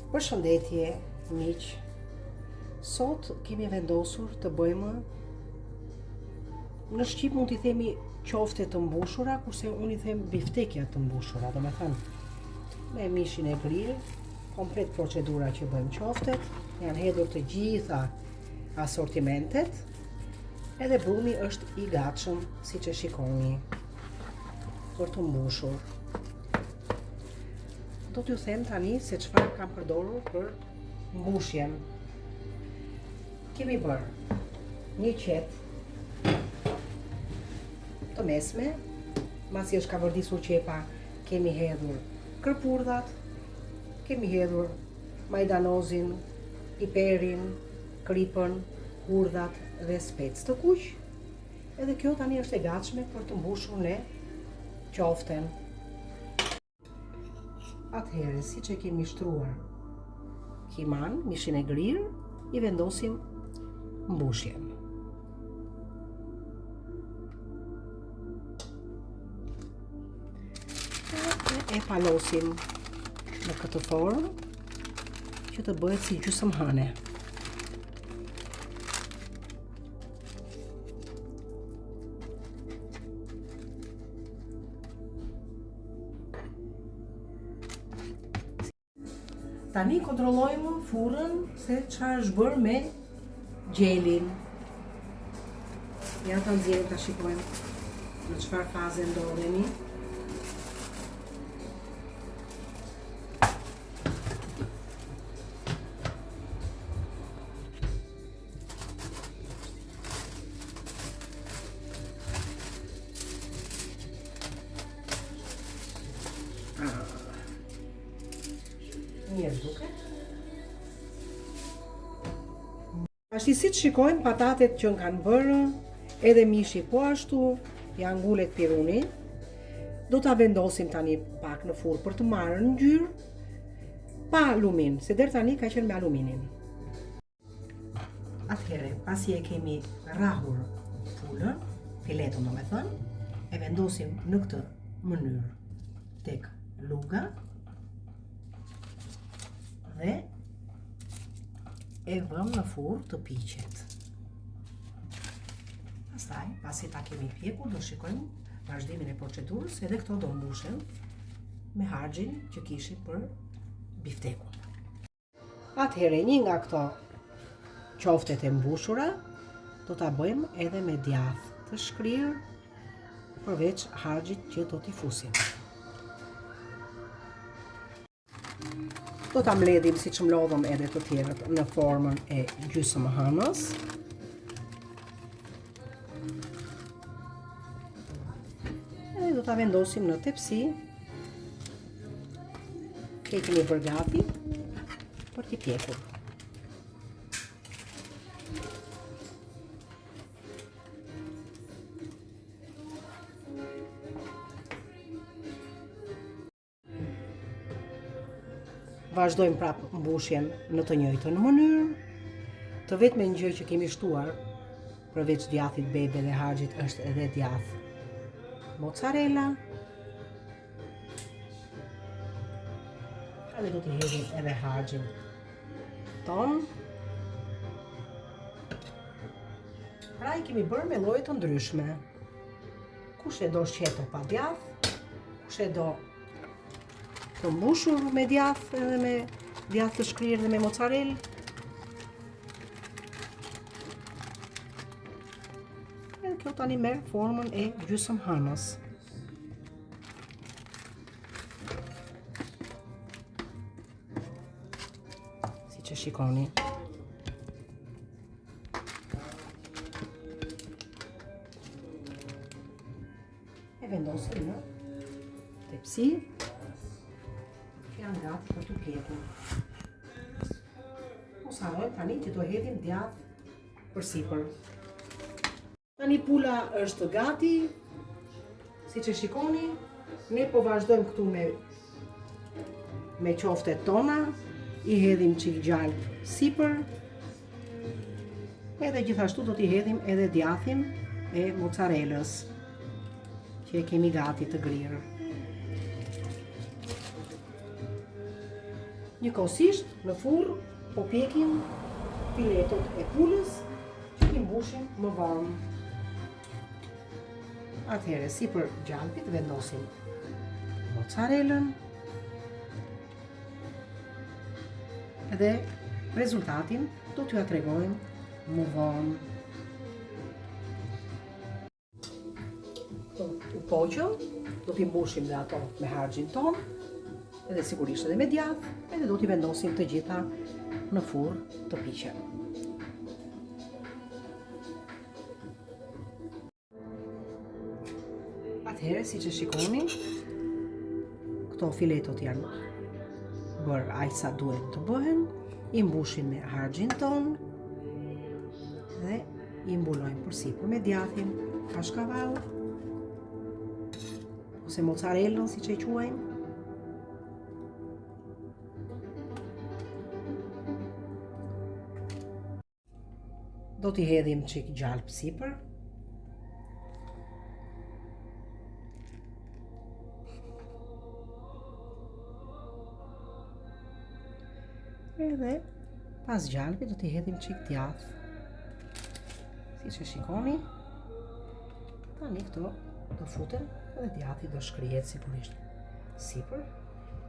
Përshëndetje, miq. Sot kemi vendosur të bëjmë, në shqip mund t'i themi qofte të mbushura, kurse unë i them biftekja të mbushura, do me thënë me mishin e grill, komplet procedura që bëjmë qoftet, janë hedhur të gjitha asortimentet, edhe brumi është i gatshëm, siç e shikoni, për të mbushur. Do t'ju them tani se çfarë kam përdorur për mbushjen. Kemi bërë një qetë të mesme, masi është ka vërdisur qepa, kemi hedhur kërpurdhat, kemi hedhur majdanozin, piperin, kripën, hurdhat dhe specë të kuq. Edhe kjo tani është e gatshme për të mbushur në qoften. Atëherë, siç e kemi shtruar kiman, mishin e grill, i vendosim mbushjen. E palosim në këtë formë që të bëhet si gjysmëhëne. Tani kontrollojmë furrën se çfarë është bërë me gjelin. Ja ta nxjerrim ta shikojmë në çfarë faze ndodhemi. Mirë duket. Ashtu siç shikojmë, patatet që kanë bërë, edhe mishi po ashtu, janë ngulet piruni. Do ta vendosim tani pak në furrë për të marrë ngjyrë pa alumin, se deri tani ka qenë me aluminin. Atëherë, pasi e kemi rrahur pulën, filetën domethënë, e vendosim në këtë mënyrë tek luga dhe e vëmë në furrë të piqet. Pastaj, pasi ta kemi pjekur, do shikojmë vazhdimin e procedurës, edhe këto do mbushen me harxhin që kishim për biftekun. Atëherë, një nga këto qoftet e mbushura do ta bëjmë edhe me djathë të shkrirë, përveç harxhit që do t'i fusim. Do ta mbledhim siç mlodhëm edhe të tjerët në formën e gjysmëhënës. Edhe do ta vendosim në tepsi. E kemi bërë gati për t'i pjekur. Vazhdojmë prapë mbushjen në të njëjtën mënyrë. Të vetme gjë që kemi shtuar përveç djathit bebe dhe harxhit është edhe djath mozzarella. Edhe do t'i hedhim edhe harxhin ton. Pra i kemi bërë me lloje të ndryshme. Kush e do shqeto pa djath, kush e do të mbushur me djathë edhe me djathë të shkrirë dhe me mozzarella. Edhe kjo tani merr formën e gjysmëhënës. Siç e shikoni. E vendosim në tepsi. Janë gati për të pjekur. Mos harrojmë tani që do hedhim djathë përsipër. Tani pula është gati, siç e shikoni. Ne po vazhdojmë këtu me qoftet tona, i hedhim çik gjalp sipër. Edhe gjithashtu do t'i hedhim edhe djathin e mozzarellës që e kemi gati të grirë. Njëkohësisht në furrë po pjekim filetot e pulës që ti mbushim më vonë. Atëherë sipër gjalpit vendosim mozzarellën dhe rezultatin do t'ju tregojmë më vonë. U poqëm do t'i mbushim dhe ato me harxhin ton, edhe sigurisht edhe me djath, edhe do t'i vendosim të gjitha në furrë të piqen. Atëherë, siç e shikoni, këto filetot janë bërë aq sa duhet të bëhen, i mbushin me harxhin ton dhe i mbulojmë përsipër me djathin, kashkavall ose mozzarellën siç e quajmë. Do t'i hedhim çik gjalp sipër. Edhe pas gjalpit do t'i hedhim çik djath. Siç e shikoni, tani këto do futen dhe djathi do shkrihet sigurisht sipër.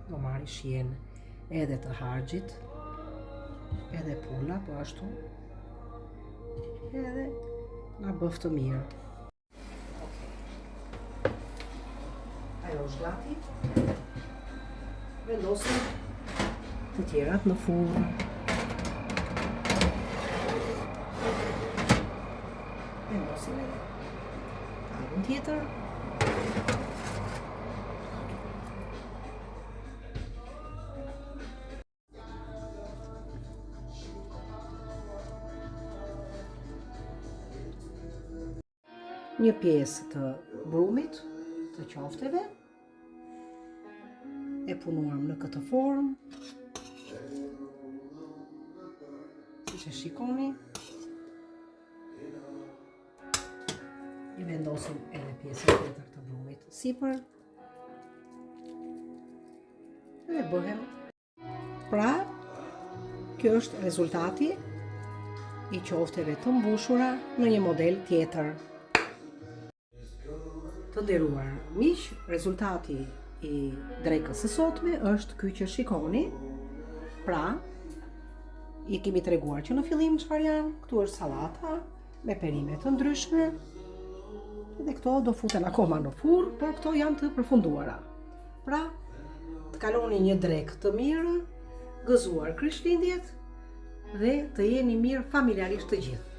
Do marrë shijen edhe të harxhit, edhe pula po ashtu. Edhe na bëf të mirë. Ajo është gati. Vendosim të tjerat në furrë. Vendosim edhe anën tjetër. Një pjesë të brumit të qofteve e punuam në këtë formë, siç e shikoni. I vendosim edhe pjesën tjetër të brumit sipër dhe bëhem. Pra, kjo është rezultati i qofteve të mbushura në një model tjetër. Të nderuar miq, rezultati i drekës së sotme është ky që shikoni. Pra, i kemi treguar që në fillim çfarë janë. Këtu është sallata me perime të ndryshme. Dhe këto do futen akoma në furrë, por këto janë të përfunduara. Pra, të kaloni një drekë të mirë, gëzuar Krishtlindjet dhe të jeni mirë familjarisht të gjithë.